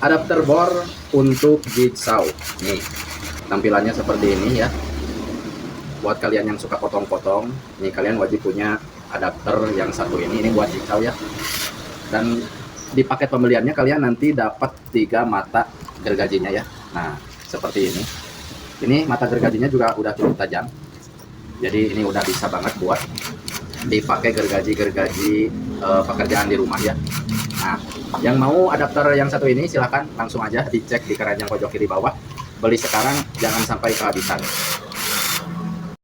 Adapter bor untuk jigsaw. Nih, tampilannya seperti ini ya. Buat kalian yang suka potong-potong, nih kalian wajib punya adapter yang satu ini buat jigsaw ya. Dan di paket pembeliannya kalian nanti dapat 3 mata gergajinya ya. Nah, seperti ini. Ini mata gergajinya juga udah cukup tajam. Jadi ini udah bisa banget buat dipakai gergaji pekerjaan di rumah ya. Nah, yang mau adapter yang satu ini silahkan langsung aja dicek di keranjang pojok kiri bawah. Beli sekarang, jangan sampai kehabisan.